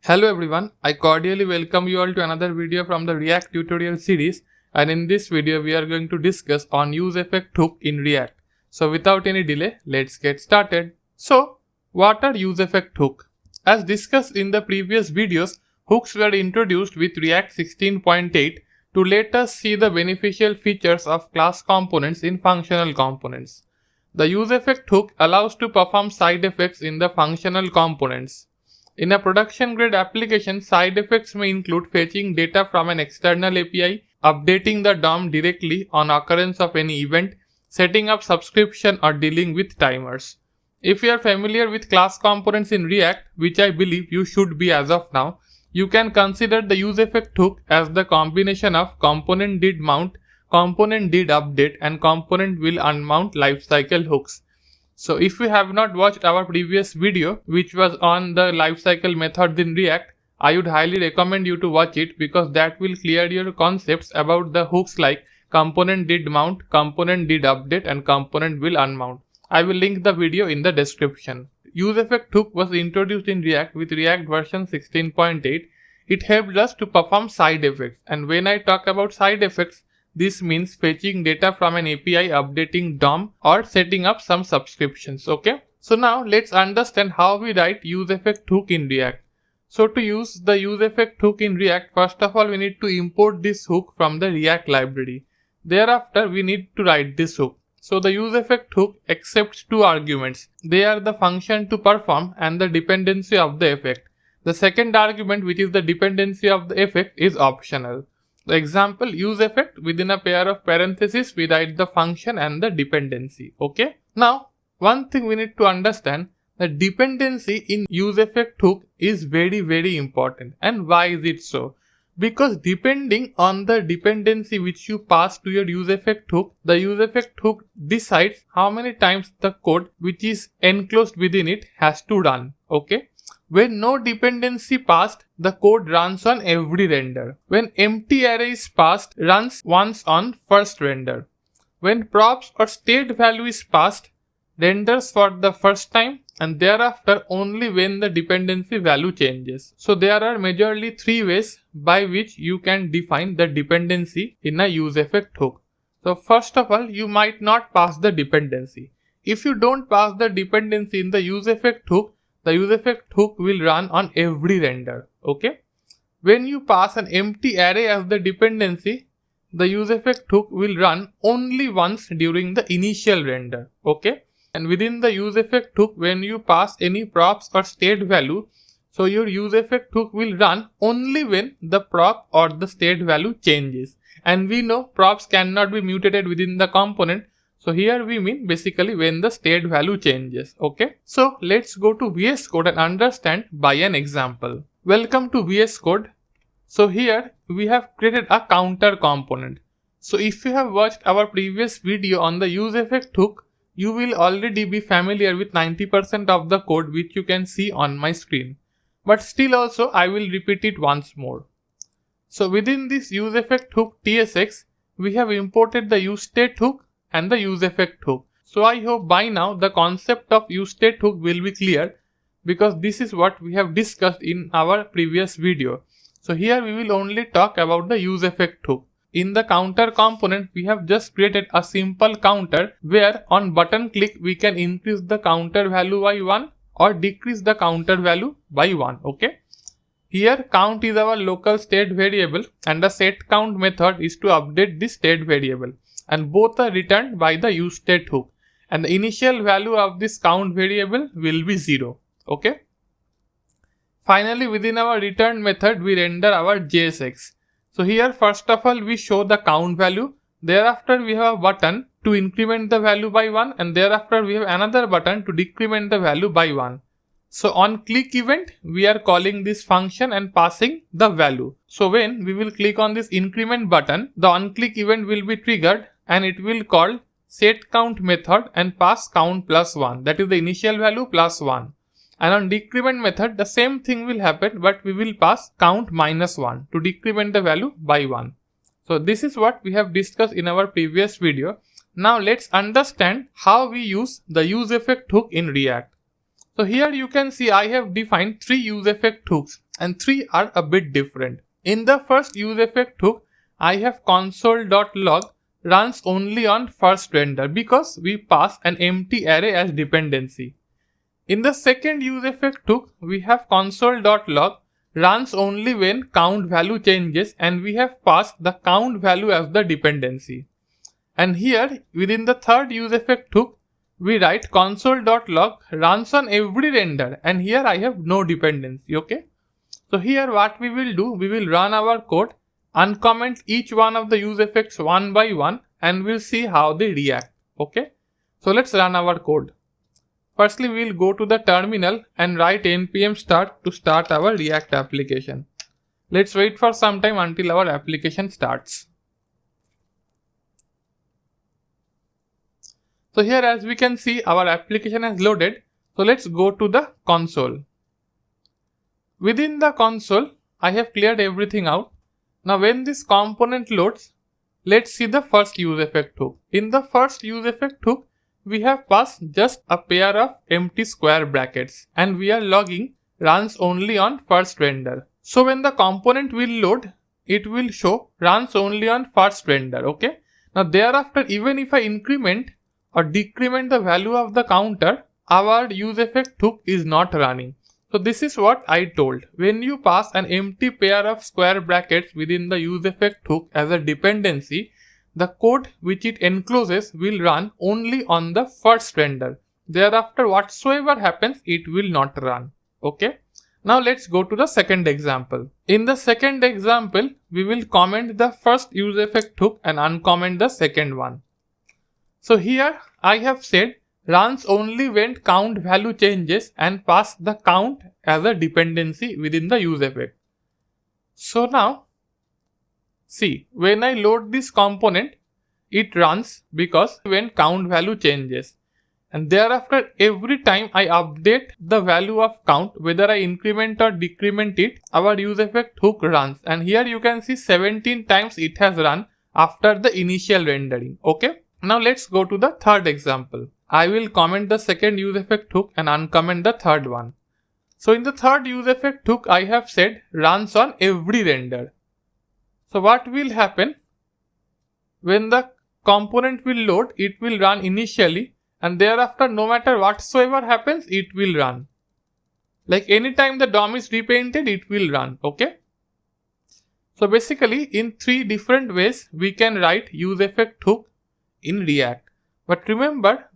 Hello everyone, I cordially welcome you all to another video from the React tutorial series, and in this video we are going to discuss on useEffect hook in React. So without any delay, let's get started. So what are useEffect hook? As discussed in the previous videos, hooks were introduced with React 16.8 to let us see the beneficial features of class components in functional components. The useEffect hook allows to perform side effects in the functional components. In a production-grade application, side effects may include fetching data from an external API, updating the DOM directly on occurrence of any event, setting up subscription, or dealing with timers. If you are familiar with class components in React, which I believe you should be as of now, you can consider the useEffect hook as the combination of componentDidMount, componentDidUpdate, and componentWillUnmount lifecycle hooks. So if you have not watched our previous video, which was on the lifecycle methods in React, I would highly recommend you to watch it because that will clear your concepts about the hooks like componentDidMount, componentDidUpdate, and componentWillUnmount. I will link the video in the description. useEffect hook was introduced in React with React version 16.8. It helped us to perform side effects, and when I talk about side effects, this means fetching data from an API, updating DOM, or setting up some subscriptions. Okay. So now let's understand how we write useEffect hook in React. So to use the useEffect hook in React, first of all we need to import this hook from the React library. Thereafter we need to write this hook. So the useEffect hook accepts two arguments. They are the function to perform and the dependency of the effect. The second argument, which is the dependency of the effect, is optional. The example, useEffect, within a pair of parentheses we write the function and the dependency. Okay. Now one thing we need to understand, the dependency in useEffect hook is very important. And why is it so? Because depending on the dependency which you pass to your useEffect hook, the useEffect hook decides how many times the code which is enclosed within it has to run. Okay. When no dependency passed, the code runs on every render. When empty array is passed, runs once on first render. When props or state value is passed, renders for the first time, and thereafter only when the dependency value changes. So there are majorly three ways by which you can define the dependency in a useEffect hook. So first of all, you might not pass the dependency. If you don't pass the dependency in the useEffect hook, the useEffect hook will run on every render. Okay. When you pass an empty array as the dependency, the useEffect hook will run only once during the initial render. Okay. And within the useEffect hook, when you pass any props or state value, so your useEffect hook will run only when the prop or the state value changes. And we know props cannot be mutated within the component. So here we mean basically when the state value changes. Okay. So let's go to VS Code and understand by an example. Welcome to VS Code. So here we have created a counter component. So if you have watched our previous video on the useEffect hook, you will already be familiar with 90% of the code which you can see on my screen. But still also I will repeat it once more. So within this useEffect hook TSX, we have imported the useState hook and the useEffect hook. So I hope by now the concept of useState hook will be clear, because this is what we have discussed in our previous video. So here we will only talk about the useEffect hook. In the counter component, we have just created a simple counter where on button click we can increase the counter value by 1 or decrease the counter value by 1. Okay. Here count is our local state variable and the setCount method is to update this state variable. And both are returned by the useState hook, and the initial value of this count variable will be 0. Okay. Finally, within our return method, we render our JSX. So here first of all we show the count value. Thereafter we have a button to increment the value by 1, and thereafter we have another button to decrement the value by 1. So on click event, we are calling this function and passing the value. So when we will click on this increment button, the on click event will be triggered and it will call setCount method and pass count plus 1. That is the initial value plus 1. And on decrement method, the same thing will happen, but we will pass count minus 1 to decrement the value by 1. So this is what we have discussed in our previous video. Now let's understand how we use the useEffect hook in React. So here you can see I have defined three useEffect hooks, and 3 are a bit different. In the first useEffect hook, I have console.log runs only on first render because we pass an empty array as dependency. In the second useEffect hook, we have console.log runs only when count value changes and we have passed the count value as the dependency. And here within the third useEffect hook, we write console.log runs on every render, and here I have no dependency. Okay. So here what we will do, we will run our code, uncomment each one of the useEffects one by one, and we'll see how they react. Okay. So let's run our code. Firstly, we will go to the terminal and write npm start to start our React application. Let's wait for some time until our application starts. So here as we can see, our application has loaded. So let's go to the console. Within the console, I have cleared everything out. Now when this component loads, let's see the first useEffect hook. In the first useEffect hook, we have passed just a pair of empty square brackets and we are logging runs only on first render. So when the component will load, it will show runs only on first render. Okay. Now thereafter, even if I increment or decrement the value of the counter, our useEffect hook is not running. So this is what I told. When you pass an empty pair of square brackets within the useEffect hook as a dependency, the code which it encloses will run only on the first render. Thereafter, whatsoever happens, it will not run. Okay. Now let's go to the second example. In the second example, we will comment the first useEffect hook and uncomment the second one. So here I have said runs only when count value changes and pass the count as a dependency within the useEffect. So now see, when I load this component, it runs because when count value changes, and thereafter every time I update the value of count, whether I increment or decrement it, our useEffect hook runs, and here you can see 17 times it has run after the initial rendering. Okay. Now let's go to the third example. I will comment the second useEffect hook and uncomment the third one. So in the third useEffect hook, I have said runs on every render. So what will happen? When the component will load, it will run initially, and thereafter no matter whatsoever happens, it will run. Like anytime the DOM is repainted, it will run. Okay. So basically in 3 different ways we can write useEffect hook in React. But remember,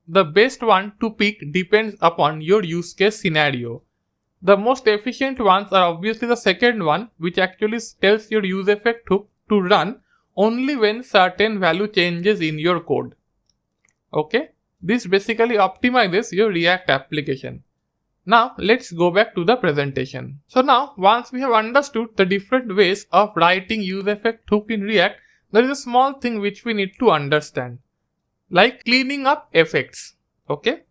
the best one to pick depends upon your use case scenario. The most efficient ones are obviously the second one, which actually tells your useEffect hook to run only when certain value changes in your code. Okay. This basically optimizes your React application. Now let's go back to the presentation. So now once we have understood the different ways of writing useEffect hook in React, there is a small thing which we need to understand, like cleaning up effects. Okay.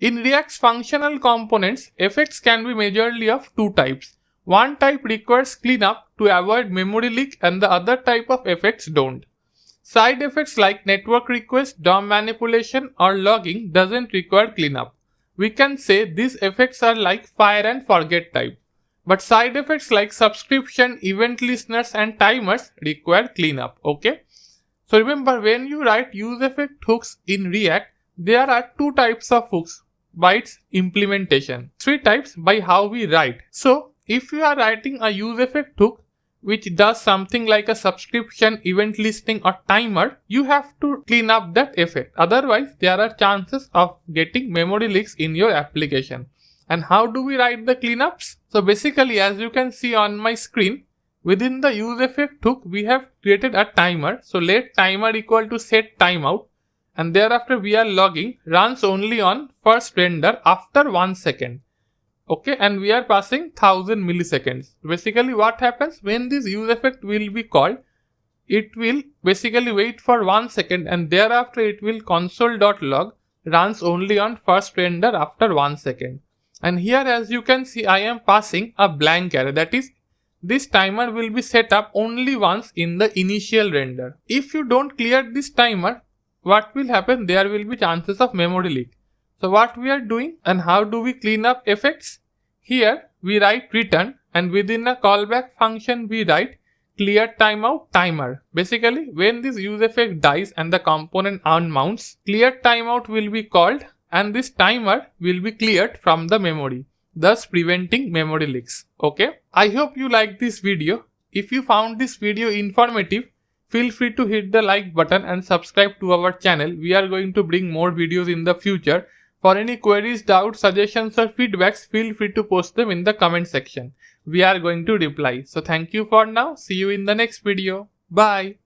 In React's functional components, effects can be majorly of 2 types. One type requires cleanup to avoid memory leak and the other type of effects don't. Side effects like network request, DOM manipulation or logging doesn't require cleanup. We can say these effects are like fire and forget type. But side effects like subscription, event listeners and timers require cleanup. Okay. So remember, when you write useEffect hooks in React, there are 2 types of hooks by its implementation. 3 types by how we write. So if you are writing a useEffect hook which does something like a subscription, event listing or timer, you have to clean up that effect. Otherwise, there are chances of getting memory leaks in your application. And how do we write the cleanups? So basically, as you can see on my screen, within the useEffect hook, we have created a timer. So let timer equal to set timeout, and thereafter we are logging runs only on first render after 1 second. Okay, and we are passing 1000 milliseconds. Basically what happens when this useEffect will be called, it will basically wait for 1 second and thereafter it will console.log runs only on first render after 1 second. And here as you can see, I am passing a blank array, that is this timer will be set up only once in the initial render. If you don't clear this timer, what will happen? There will be chances of memory leak. So what we are doing and how do we clean up effects? Here we write return and within a callback function we write clear timeout timer. Basically, when this useEffect dies and the component unmounts, clear timeout will be called and this timer will be cleared from the memory, thus preventing memory leaks. Okay, I hope you liked this video. If you found this video informative, feel free to hit the like button and subscribe to our channel. We are going to bring more videos in the future. For any queries, doubts, suggestions or feedbacks, feel free to post them in the comment section. We are going to reply. So thank you for now. See you in the next video. Bye.